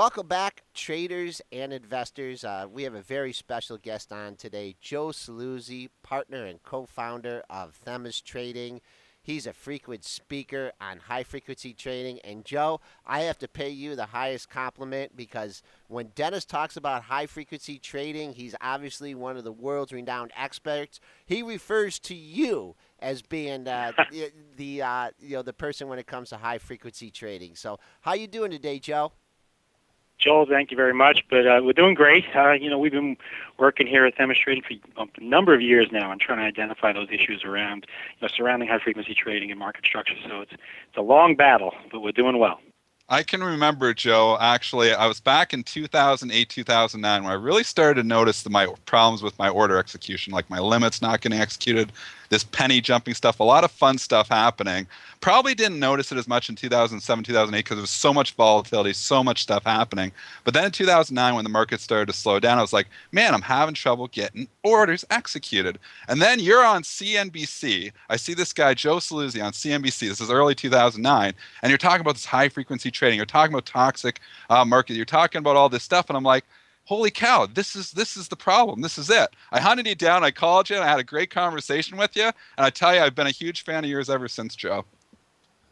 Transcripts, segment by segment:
Welcome back, traders and investors. We have a very special guest on today, Joe Saluzzi, partner and co-founder of Themis Trading. He's a frequent speaker on high-frequency trading. And Joe, I have to pay you the highest compliment because when Dennis talks about high-frequency trading, he's obviously one of the world's renowned experts. He refers to you as being the person when it comes to high-frequency trading. So, how you doing today, Joe? Joel, thank you very much. But we're doing great. We've been working here at Themis Trading for a number of years now and trying to identify those issues around, surrounding high-frequency trading and market structure. So it's a long battle, but we're doing well. I can remember, Joe, actually, I was back in 2008, 2009, when I really started to notice my problems with my order execution, like my limits not getting executed, this penny jumping stuff, a lot of fun stuff happening. Probably didn't notice it as much in 2007, 2008 because there was so much volatility, so much stuff happening. But then in 2009, when the market started to slow down, I was like, man, I'm having trouble getting orders executed. And then you're on CNBC. I see this guy, Joe Saluzzi, on CNBC. This is early 2009. And you're talking about this high-frequency trading. You're talking about toxic market. You're talking about all this stuff. And I'm like, holy cow, this is the problem. This is it. I hunted you down. I called you. And I had a great conversation with you. And I tell you, I've been a huge fan of yours ever since, Joe.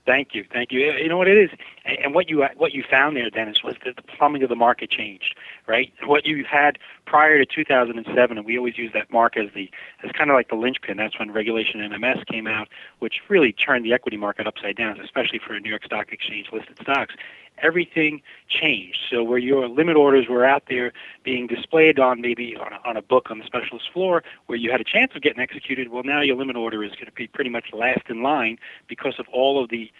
Thank you. You know what it is, and what you found there, Dennis, was that the plumbing of the market changed, right? What you had prior to 2007, and we always use that mark as kind of like the linchpin. That's when Regulation NMS came out, which really turned the equity market upside down, especially for New York Stock Exchange listed stocks. Everything changed. So where your limit orders were out there being displayed on maybe on a book on the specialist floor where you had a chance of getting executed, well, now your limit order is going to be pretty much last in line because of all of the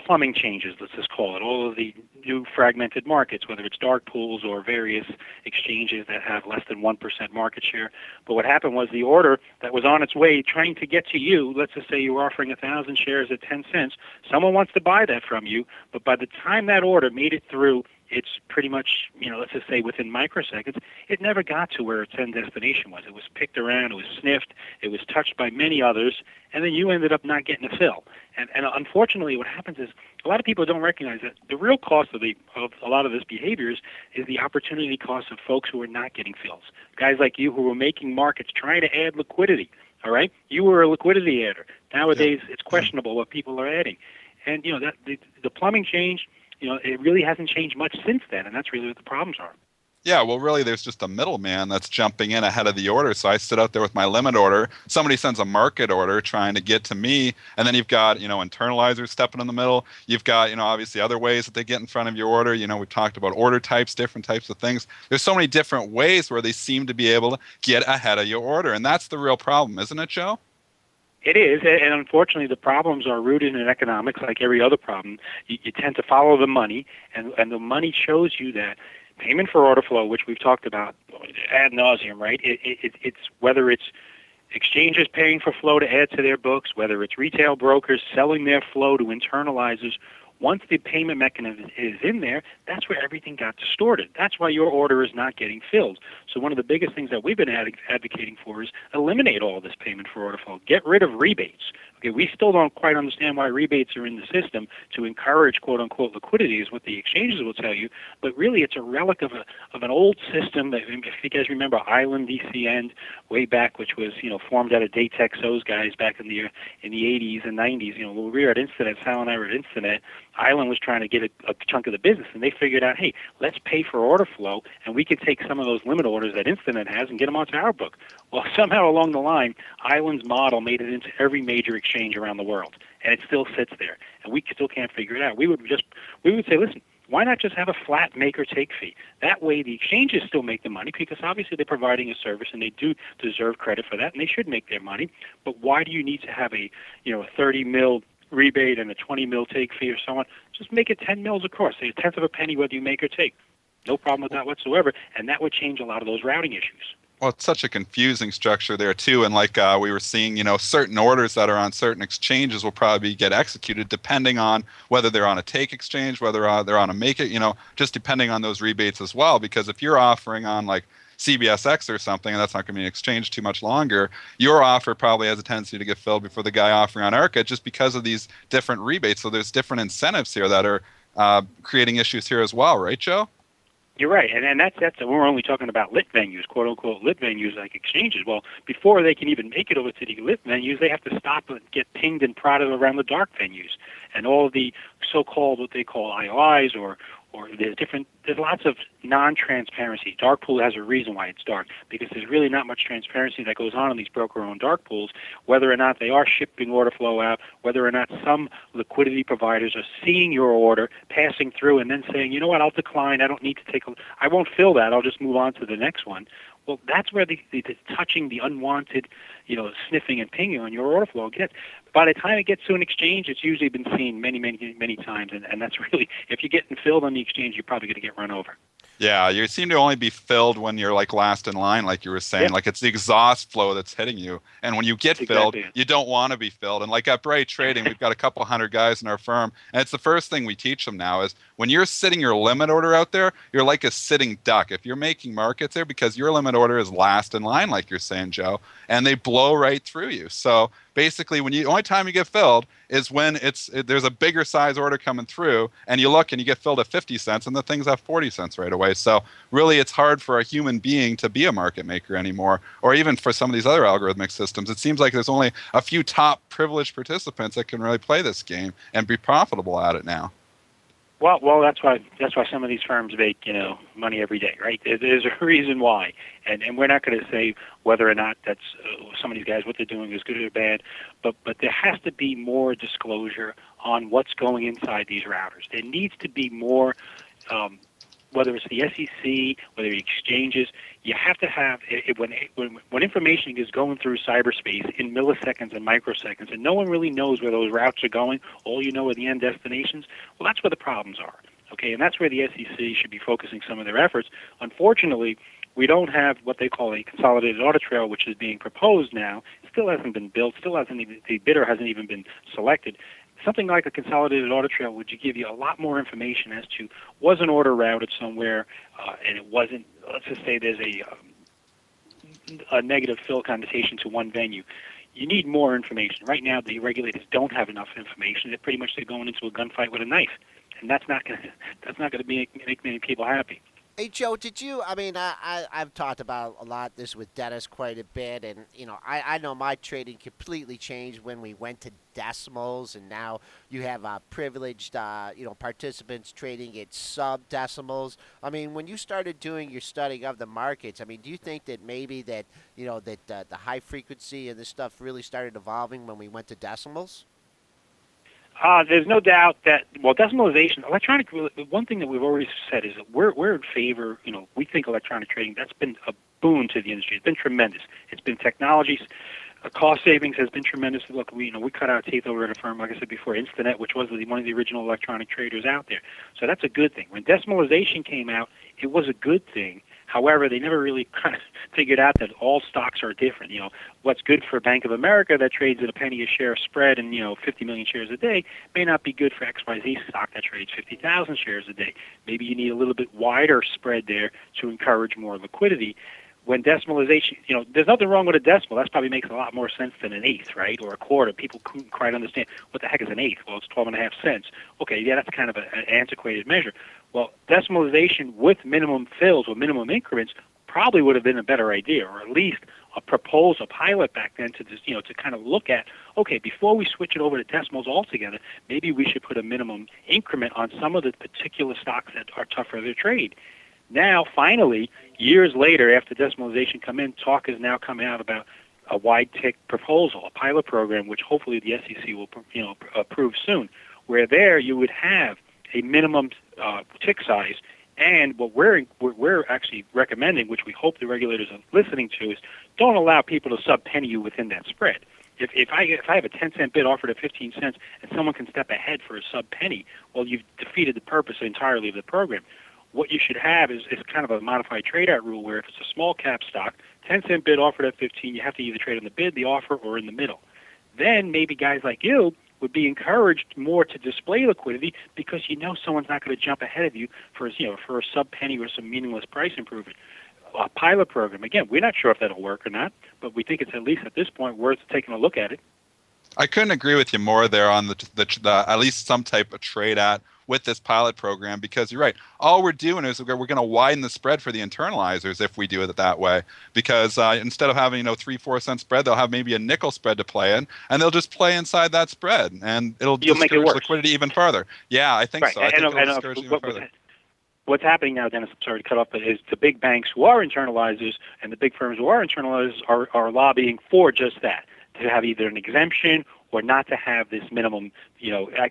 plumbing changes, let's just call it, all of the new fragmented markets, whether it's dark pools or various exchanges that have less than 1% market share. But what happened was the order that was on its way trying to get to you, let's just say you were offering 1,000 shares at 10 cents, someone wants to buy that from you, but by the time that order made it through, it's pretty much, let's just say within microseconds, it never got to where its end destination was. It was picked around, it was sniffed, it was touched by many others, and then you ended up not getting a fill. And unfortunately, what happens is a lot of people don't recognize that the real cost of a lot of this behavior is the opportunity cost of folks who are not getting fills. Guys like you who were making markets, trying to add liquidity. All right, you were a liquidity adder. Nowadays, it's questionable what people are adding, and that the plumbing changed. It really hasn't changed much since then, and that's really what the problems are. Yeah, well, really, there's just a middleman that's jumping in ahead of the order. So I sit out there with my limit order. Somebody sends a market order trying to get to me, and then you've got, internalizers stepping in the middle. You've got, obviously other ways that they get in front of your order. We've talked about order types, different types of things. There's so many different ways where they seem to be able to get ahead of your order, and that's the real problem, isn't it, Joe? It is, and unfortunately, the problems are rooted in economics, like every other problem. You tend to follow the money, and the money shows you that payment for order flow, which we've talked about ad nauseum, right? It's whether it's exchanges paying for flow to add to their books, whether it's retail brokers selling their flow to internalizers. Once the payment mechanism is in there, that's where everything got distorted. That's why your order is not getting filled. So one of the biggest things that we've been advocating for is eliminate all this payment for order flow. Get rid of rebates. Okay, we still don't quite understand why rebates are in the system to encourage quote-unquote liquidity is what the exchanges will tell you, but really it's a relic of an old system that, if you guys remember Island DCN way back, which was formed out of Datexos guys back in the 80s and 90s. When we were at Instinet, Sal and I were at Instinet, Island was trying to get a chunk of the business, and they figured out, hey, let's pay for order flow, and we could take some of those limit orders that Instinet has and get them onto our book. Well, somehow along the line, Island's model made it into every major exchange around the world, and it still sits there, and we still can't figure it out. We would say, listen, why not just have a flat make-or-take fee? That way the exchanges still make the money because obviously they're providing a service and they do deserve credit for that, and they should make their money. But why do you need to have a 30 mil rebate and a 20 mil take fee or so on? Just make it 10 mils across, say a tenth of a penny whether you make or take. No problem with that whatsoever, and that would change a lot of those routing issues. Well, it's such a confusing structure there, too. And like we were seeing, certain orders that are on certain exchanges will probably get executed depending on whether they're on a take exchange, whether they're on a make it, just depending on those rebates as well. Because if you're offering on like CBSX or something, and that's not going to be an exchange too much longer, your offer probably has a tendency to get filled before the guy offering on ARCA just because of these different rebates. So there's different incentives here that are creating issues here as well, right, Joe? You're right, and that's we're only talking about lit venues, quote unquote lit venues like exchanges. Well, before they can even make it over to the lit venues, they have to stop and get pinged and prodded around the dark venues, and all of the so-called what they call IOIs or there's lots of non-transparency. Dark pool has a reason why it's dark, because there's really not much transparency that goes on in these broker-owned dark pools, whether or not they are shipping order flow out, whether or not some liquidity providers are seeing your order, passing through, and then saying, you know what, I'll decline. I don't need to I won't fill that. I'll just move on to the next one. Well, that's where the touching the unwanted, sniffing and pinging on your order flow gets. By the time it gets to an exchange, it's usually been seen many, many, many times, and that's really, if you're getting filled on the exchange, you're probably going to get run over. Yeah, you seem to only be filled when you're like last in line, like you were saying. Yeah. Like it's the exhaust flow that's hitting you. And when you get filled, you don't want to be filled. And like at Bright Trading, we've got a couple hundred guys in our firm. And it's the first thing we teach them now is when you're sitting your limit order out there, you're like a sitting duck. If you're making markets there, because your limit order is last in line, like you're saying, Joe, and they blow right through you. So basically, only time you get filled is when there's a bigger size order coming through, and you look and you get filled at 50 cents, and the thing's at 40 cents right away. So really, it's hard for a human being to be a market maker anymore, or even for some of these other algorithmic systems. It seems like there's only a few top privileged participants that can really play this game and be profitable at it now. Well, that's why some of these firms make money every day, right? There's a reason why, and we're not going to say whether or not that's some of these guys what they're doing is good or bad, but there has to be more disclosure on what's going inside these routers. There needs to be more. Whether it's the SEC, whether the exchanges, you have to have when information is going through cyberspace in milliseconds and microseconds, and no one really knows where those routes are going. All you know are the end destinations. Well, that's where the problems are. Okay, and that's where the SEC should be focusing some of their efforts. Unfortunately, we don't have what they call a consolidated audit trail, which is being proposed now. It still hasn't been built. The bidder hasn't even been selected. Something like a consolidated audit trail would give you a lot more information as to was an order routed somewhere, and it wasn't. Let's just say there's a negative fill connotation to one venue. You need more information. Right now, the regulators don't have enough information. They're going into a gunfight with a knife, and that's not going to make many people happy. Hey, Joe, I've talked about a lot this with Dennis quite a bit, and, I know my trading completely changed when we went to decimals, and now you have privileged, participants trading at sub-decimals. When you started doing your studying of the markets, do you think that maybe that, that the high frequency and this stuff really started evolving when we went to decimals? There's no doubt that, decimalization, one thing that we've already said is that we're in favor, we think electronic trading, that's been a boon to the industry. It's been tremendous. It's been technology, cost savings has been tremendous. Look, we cut our teeth over at a firm, like I said before, Instinet, which was one of the original electronic traders out there. So that's a good thing. When decimalization came out, it was a good thing. However, they never really kind of figured out that all stocks are different. What's good for Bank of America that trades at a penny a share spread and 50 million shares a day may not be good for XYZ stock that trades 50,000 shares a day. Maybe you need a little bit wider spread there to encourage more liquidity. When decimalization, there's nothing wrong with a decimal. That probably makes a lot more sense than an eighth, right, or a quarter. People couldn't quite understand what the heck is an eighth. Well, it's 12.5 cents. Okay, yeah, that's kind of an antiquated measure. Well, decimalization with minimum fills or minimum increments probably would have been a better idea, or at least a proposal, a pilot back then to just, to kind of look at, okay, before we switch it over to decimals altogether, maybe we should put a minimum increment on some of the particular stocks that are tougher to trade. Now, finally, years later, after decimalization come in, talk is now coming out about a wide tick proposal, a pilot program, which hopefully the SEC will, approve soon, where there you would have a minimum tick size. And what we're actually recommending, which we hope the regulators are listening to, is don't allow people to sub-penny you within that spread. If I have a 10-cent bid offered at 15 cents and someone can step ahead for a sub-penny, well, you've defeated the purpose entirely of the program. What you should have is kind of a modified trade-out rule where if it's a small-cap stock, 10-cent bid offered at 15, you have to either trade on the bid, the offer, or in the middle. Then maybe guys like you would be encouraged more to display liquidity because someone's not going to jump ahead of you for a sub-penny or some meaningless price improvement. A pilot program, again, we're not sure if that'll work or not, but we think it's at least at this point worth taking a look at it. I couldn't agree with you more there on the at least some type of trade at. with this pilot program, because you're right. All we're doing is we're going to widen the spread for the internalizers if we do it that way, because instead of having 3-4 cent spread, they'll have maybe a nickel spread to play in, and they'll just play inside that spread, and it'll You'll make it discourage worse. liquidity even further. Yeah, I think Right. so. I think it'll discourage it even further. What's happening now, Dennis, I'm sorry to cut off, but is the big banks who are internalizers and the big firms who are internalizers are lobbying for just that, to have either an exemption or not to have this minimum,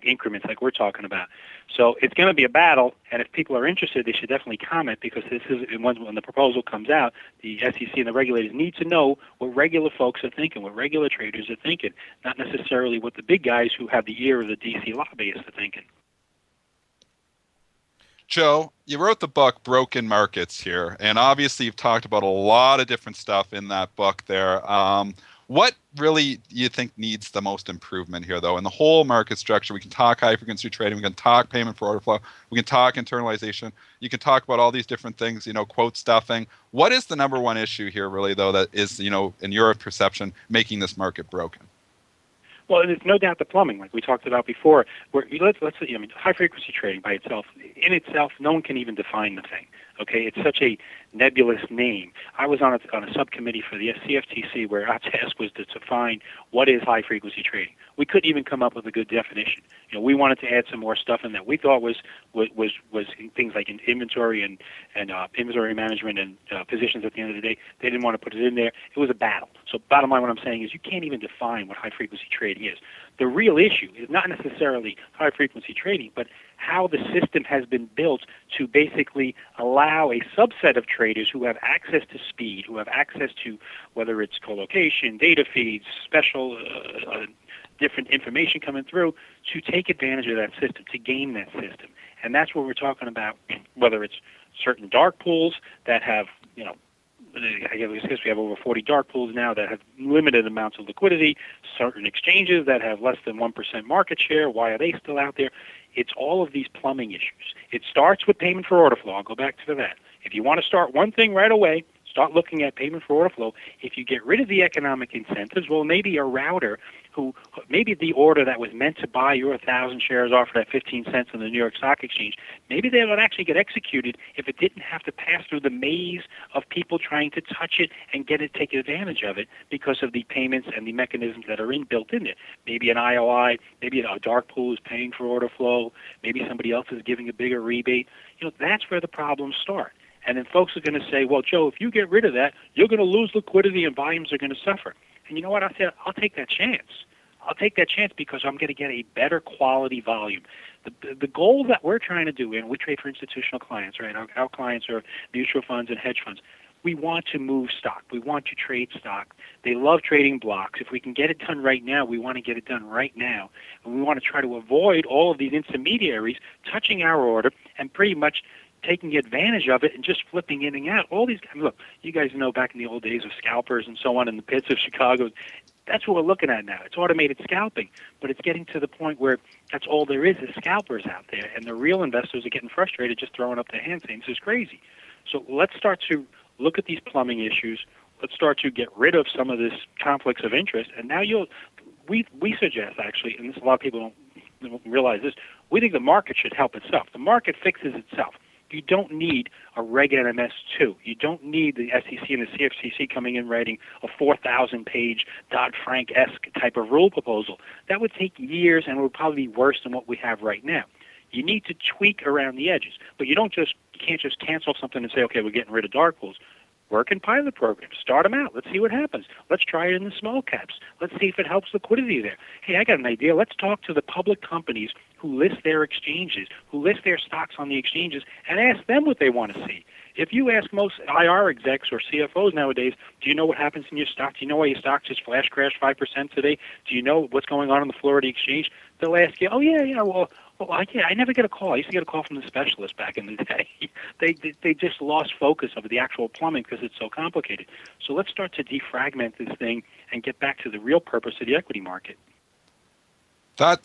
increments like we're talking about. So it's going to be a battle, and if people are interested, they should definitely comment, because this is when the proposal comes out, the SEC and the regulators need to know what regular folks are thinking, what regular traders are thinking, not necessarily what the big guys who have the ear of the DC lobbyists are thinking. Joe, you wrote the book Broken Markets here, and obviously you've talked about a lot of different stuff in that book there. What really do you think needs the most improvement here, though, in the whole market structure? We can talk high-frequency trading, we can talk payment for order flow, we can talk internalization, you can talk about all these different things, quote stuffing. What is the number one issue here, really, though, that is, in your perception, making this market broken? Well, there's no doubt the plumbing, like we talked about before. Let's high frequency trading by itself, no one can even define the thing. Okay, it's such a nebulous name. I was on a subcommittee for the CFTC where our task was to define what is high frequency trading. We couldn't even come up with a good definition. We wanted to add some more stuff in that we thought was things like inventory and inventory management and positions. At the end of the day, they didn't want to put it in there. It was a battle. So bottom line, what I'm saying is you can't even define what high frequency trading is. The real issue is not necessarily high frequency trading, but how the system has been built to basically allow a subset of traders who have access to speed, who have access to whether it's colocation, data feeds, special different information coming through, to take advantage of that system, to game that system. And that's what we're talking about, whether it's certain dark pools that have, I guess we have over 40 dark pools now that have limited amounts of liquidity, certain exchanges that have less than 1% market share. Why are they still out there? It's all of these plumbing issues. It starts with payment for order flow. I'll go back to that. If you want to start one thing right away, start looking at payment for order flow. If you get rid of the economic incentives, well, maybe a router maybe the order that was meant to buy your 1,000 shares offered at 15 cents on the New York Stock Exchange, maybe they would actually get executed if it didn't have to pass through the maze of people trying to touch it and take advantage of it because of the payments and the mechanisms that are built in there. Maybe an IOI, maybe a dark pool is paying for order flow, maybe somebody else is giving a bigger rebate. That's where the problems start. And then folks are going to say, well, Joe, if you get rid of that, you're going to lose liquidity and volumes are going to suffer. And you know what? I said, I'll take that chance. I'll take that chance because I'm going to get a better quality volume. The goal that we're trying to do, and we trade for institutional clients, right? Our clients are mutual funds and hedge funds. We want to move stock. We want to trade stock. They love trading blocks. If we can get it done right now, we want to get it done right now. And we want to try to avoid all of these intermediaries touching our order and pretty much taking advantage of it and just flipping in and out. All these guys, look, you guys know back in the old days of scalpers and so on in the pits of Chicago, that's what we're looking at now. It's automated scalping, but it's getting to the point where that's all there is scalpers out there, and the real investors are getting frustrated just throwing up their hands saying, this is crazy. So let's start to look at these plumbing issues. Let's start to get rid of some of this conflicts of interest, and now we suggest, actually, and a lot of people don't realize this, we think the market should help itself. The market fixes itself. You don't need a Reg NMS 2. You don't need the SEC and the CFTC coming in writing a 4,000-page Dodd-Frank-esque type of rule proposal. That would take years and would probably be worse than what we have right now. You need to tweak around the edges, but you can't just cancel something and say, okay, we're getting rid of dark pools. Work in pilot programs. Start them out. Let's see what happens. Let's try it in the small caps. Let's see if it helps liquidity there. Hey, I got an idea. Let's talk to the public companies who list their exchanges, who list their stocks on the exchanges, and ask them what they want to see. If you ask most IR execs or CFOs nowadays, do you know what happens in your stock? Do you know why your stock just flash crashed 5% today? Do you know what's going on the Florida exchange? They'll ask you, oh, yeah, well, I never get a call. I used to get a call from the specialist back in the day. They just lost focus of the actual plumbing because it's so complicated. So let's start to defragment this thing and get back to the real purpose of the equity market. That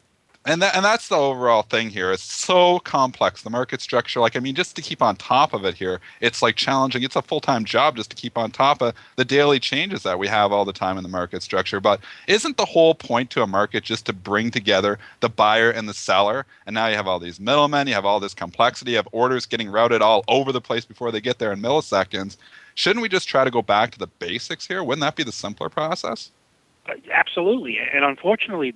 And that's the overall thing here. It's so complex, the market structure. Like, I mean, just to keep on top of it here, it's like challenging. It's a full-time job just to keep on top of the daily changes that we have all the time in the market structure. But isn't the whole point to a market just to bring together the buyer and the seller? And now you have all these middlemen, you have all this complexity, you have orders getting routed all over the place before they get there in milliseconds. Shouldn't we just try to go back to the basics here? Wouldn't that be the simpler process? Absolutely, and unfortunately,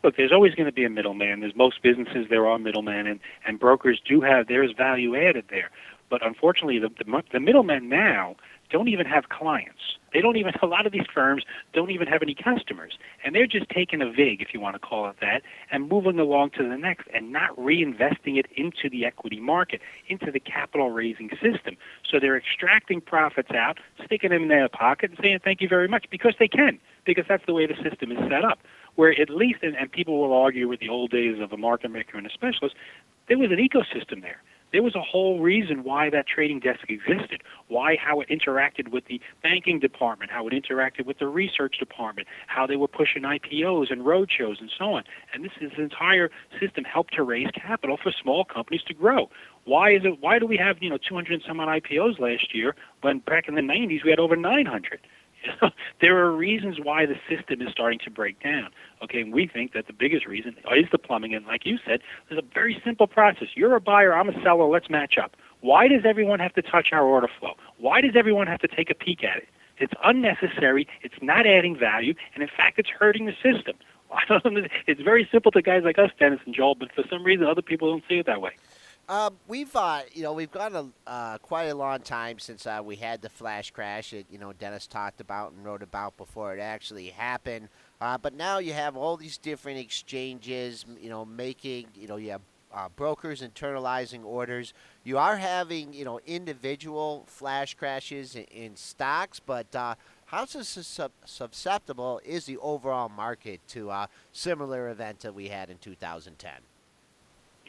look, there's always going to be a middleman. There's most businesses there are middlemen, and brokers do have there's value added there. But unfortunately, the middlemen now don't even have clients. They don't even. A lot of these firms don't even have any customers, and they're just taking a vig, if you want to call it that, and moving along to the next, and not reinvesting it into the equity market, into the capital raising system. So they're extracting profits out, sticking them in their pocket, and saying thank you very much because they can, because that's the way the system is set up. Where at least, and people will argue with the old days of a market maker and a specialist, there was an ecosystem there. There was a whole reason why that trading desk existed, how it interacted with the banking department, how it interacted with the research department, how they were pushing IPOs and roadshows and so on. And this entire system helped to raise capital for small companies to grow. Why do we have 200 and some odd IPOs last year when back in the 90s we had over 900? There are reasons why the system is starting to break down. Okay, and we think that the biggest reason is the plumbing. And like you said, there's a very simple process. You're a buyer, I'm a seller, let's match up. Why does everyone have to touch our order flow? Why does everyone have to take a peek at it? It's unnecessary, it's not adding value, and in fact, it's hurting the system. It's very simple to guys like us, Dennis and Joel, but for some reason, other people don't see it that way. We've gone quite a long time since we had the flash crash that Dennis talked about and wrote about before it actually happened. But now you have all these different exchanges, making you have brokers internalizing orders. You are having individual flash crashes in stocks, but how susceptible is the overall market to a similar event that we had in 2010?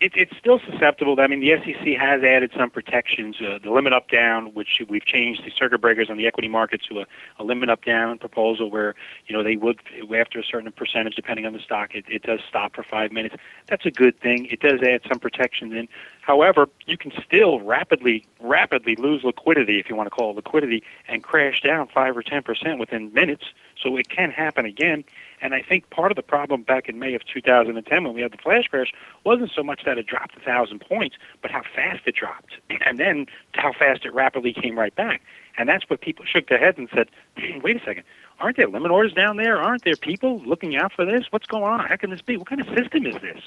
It's still susceptible. I mean, the SEC has added some protections. The limit up down, which we've changed the circuit breakers on the equity market to a limit up down proposal where they would, after a certain percentage, depending on the stock, it does stop for 5 minutes. That's a good thing. It does add some protections in. However, you can still rapidly lose liquidity, if you want to call it liquidity, and crash down 5 or 10% within minutes. So it can happen again. And I think part of the problem back in May of 2010 when we had the flash crash wasn't so much that it dropped 1,000 points, but how fast it dropped, and then how fast it rapidly came right back. And that's what people shook their heads and said, wait a second, aren't there limit orders down there? Aren't there people looking out for this? What's going on? How can this be? What kind of system is this?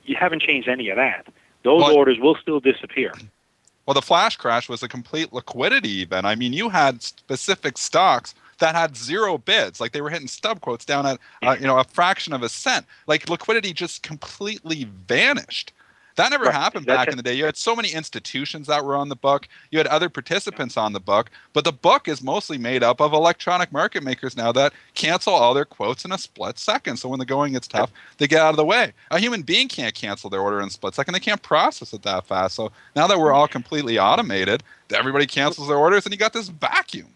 You haven't changed any of that. Those orders will still disappear. Well, the flash crash was a complete liquidity event. I mean, you had specific stocks that had zero bids, like they were hitting stub quotes down at a fraction of a cent. Like liquidity just completely vanished. That never happened back in the day. You had so many institutions that were on the book. You had other participants on the book, but the book is mostly made up of electronic market makers now that cancel all their quotes in a split second. So when the going gets tough, they get out of the way. A human being can't cancel their order in a split second. They can't process it that fast. So now that we're all completely automated, everybody cancels their orders and you got this vacuum.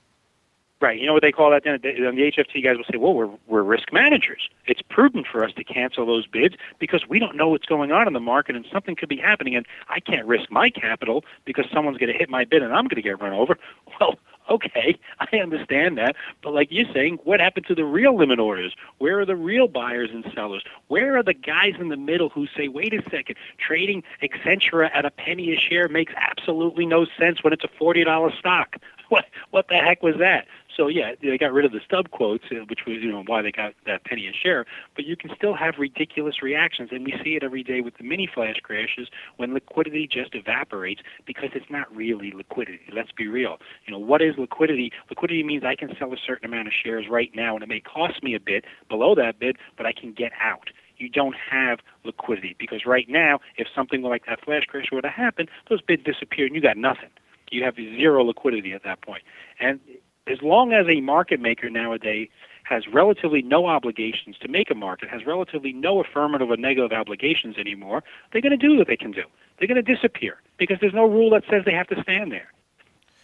Right. You know what they call that? Then the HFT guys will say, well, we're risk managers. It's prudent for us to cancel those bids because we don't know what's going on in the market and something could be happening and I can't risk my capital because someone's going to hit my bid and I'm going to get run over. Well, okay, I understand that. But like you're saying, what happened to the real limit orders? Where are the real buyers and sellers? Where are the guys in the middle who say, wait a second, trading Accenture at a penny a share makes absolutely no sense when it's a $40 stock? What the heck was that? So yeah, they got rid of the stub quotes, which was why they got that penny a share. But you can still have ridiculous reactions, and we see it every day with the mini flash crashes when liquidity just evaporates because it's not really liquidity. Let's be real. What is liquidity? Liquidity means I can sell a certain amount of shares right now, and it may cost me a bit below that bid, but I can get out. You don't have liquidity because right now, if something like that flash crash were to happen, those bids disappear and you got nothing. You have zero liquidity at that point. And as long as a market maker nowadays has relatively no obligations to make a market, has relatively no affirmative or negative obligations anymore, they're going to do what they can do. They're going to disappear because there's no rule that says they have to stand there.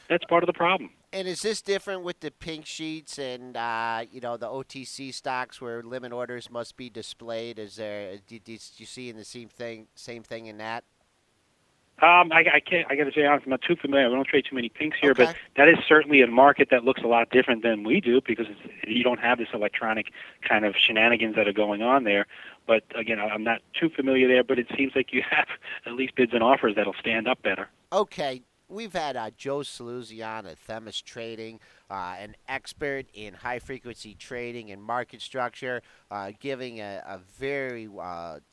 That's part of the problem. And is this different with the pink sheets and the OTC stocks where limit orders must be displayed? Is there do you see in the same thing in that? I can't. I got to say, honestly, I'm not too familiar. We don't trade too many pinks here, but Okay. that is certainly a market that looks a lot different than we do because you don't have this electronic kind of shenanigans that are going on there. But again, I'm not too familiar there. But it seems like you have at least bids and offers that'll stand up better. Okay, we've had Joe Saluzzi on at Themis Trading, an expert in high frequency trading and market structure, giving a very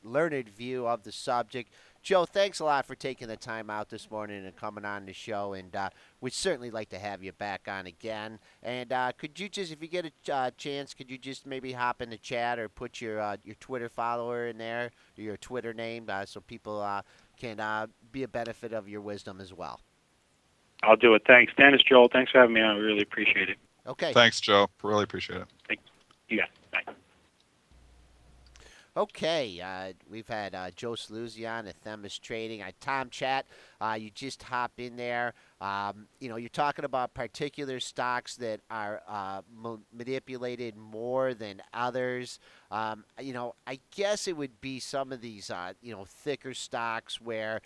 learned view of the subject. Joe, thanks a lot for taking the time out this morning and coming on the show, and we'd certainly like to have you back on again. And could you just, if you get a chance, could you just maybe hop in the chat or put your Twitter follower in there, or your Twitter name, so people can be a benefit of your wisdom as well. I'll do it. Thanks, Dennis, Joel. Thanks for having me on. We really appreciate it. Okay. Thanks, Joe. Really appreciate it. Thanks. You got it. Bye. Okay, we've had Joe Saluzzi on at Themis Trading. Tom Chat, you just hop in there. You're talking about particular stocks that are manipulated more than others. I guess it would be some of these, thicker stocks where,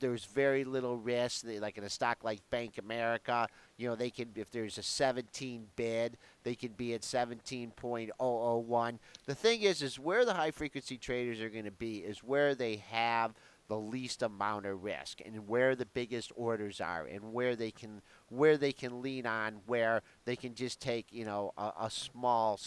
there's very little risk. Like in a stock like Bank America, they can, if there's a 17 bid, they could be at 17.001. The thing is where the high frequency traders are going to be is where they have the least amount of risk and where the biggest orders are and where they can lean on, where they can just take a small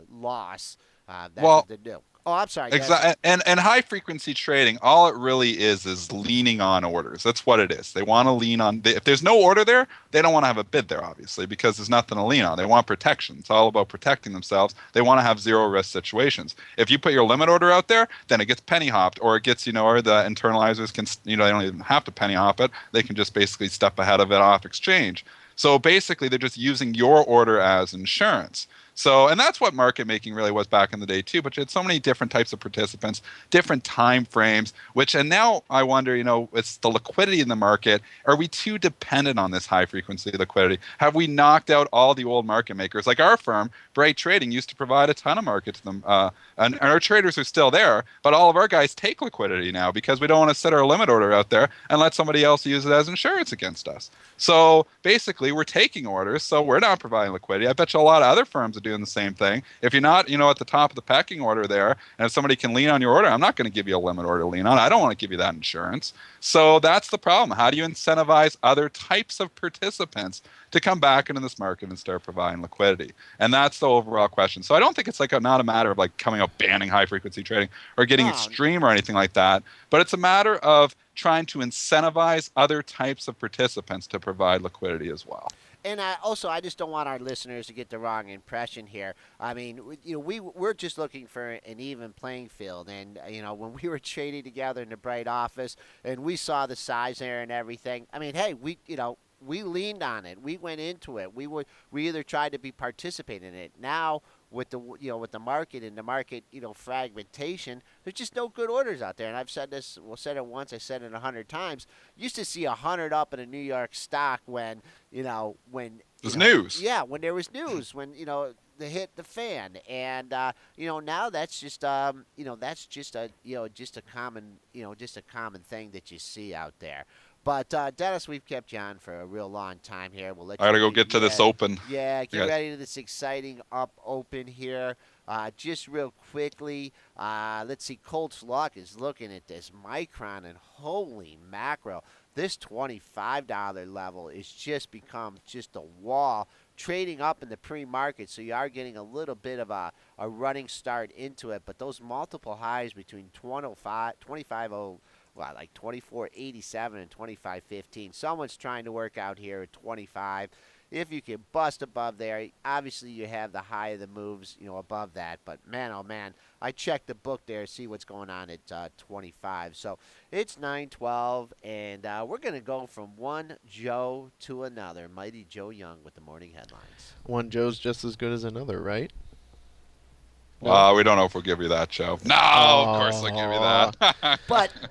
loss. That's what they do. Oh, I'm sorry. Exactly. And high frequency trading, all it really is leaning on orders. That's what it is. They want to lean on. If there's no order there, they don't want to have a bid there, obviously, because there's nothing to lean on. They want protection. It's all about protecting themselves. They want to have zero risk situations. If you put your limit order out there, then it gets penny hopped, or it gets, or the internalizers can, they don't even have to penny hop it. They can just basically step ahead of it off exchange. So basically, they're just using your order as insurance. So, and that's what market making really was back in the day too. But you had so many different types of participants, different time frames. And now I wonder, it's the liquidity in the market. Are we too dependent on this high frequency liquidity? Have we knocked out all the old market makers? Like our firm, Bright Trading, used to provide a ton of market to them, and our traders are still there. But all of our guys take liquidity now because we don't want to set our limit order out there and let somebody else use it as insurance against us. So basically, we're taking orders, so we're not providing liquidity. I bet you a lot of other firms are doing the same thing. If you're not, at the top of the pecking order there, and if somebody can lean on your order, I'm not going to give you a limit order to lean on. I don't want to give you that insurance. So that's the problem. How do you incentivize other types of participants to come back into this market and start providing liquidity? And that's the overall question. So I don't think it's not a matter of coming up banning high frequency trading or getting extreme or anything like that, but it's a matter of trying to incentivize other types of participants to provide liquidity as well. And I just don't want our listeners to get the wrong impression here. I mean, we're just looking for an even playing field. And, when we were trading together in the Bright office and we saw the size there and everything, I mean, hey, we leaned on it. We went into it. We either tried to be participating in it. Now, with the market and the market fragmentation, there's just no good orders out there. And I've said this, said it once, I said it 100 times. Used to see 100 up in a New York stock when there's news. Yeah, when there was news, when the hit the fan, and now that's just that's just a common thing that you see out there. But Dennis, we've kept you on for a real long time here. We'll let I gotta go get to this open. Yeah, get ready to this exciting up open here. Just real quickly, let's see. Colts Luck is looking at this Micron, and holy mackerel, this $25 level is just become just a wall. Trading up in the pre-market, so you are getting a little bit of a running start into it. But those multiple highs between 24.87 and 25.15. Someone's trying to work out here at 25. If you can bust above there, obviously you have the high of the moves, above that. But man, oh man, I checked the book there, see what's going on at 25. So it's 9:12, and we're going to go from one Joe to another. Mighty Joe Young with the morning headlines. One Joe's just as good as another, right? We don't know if we'll give you that, Joe. No, of course I'll give you that.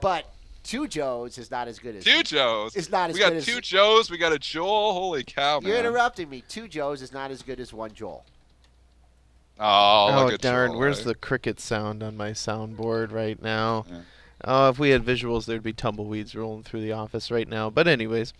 But Two Joes is not as good as Two Joes. Is not as We got good as two Joes. We got a Joel. Holy cow, man. You're interrupting me. Two Joes is not as good as one Joel. Oh, Oh, look at darn. Joel, Where's eh? the cricket sound on my soundboard right now? Yeah. Oh, if we had visuals, there'd be tumbleweeds rolling through the office right now. But anyways.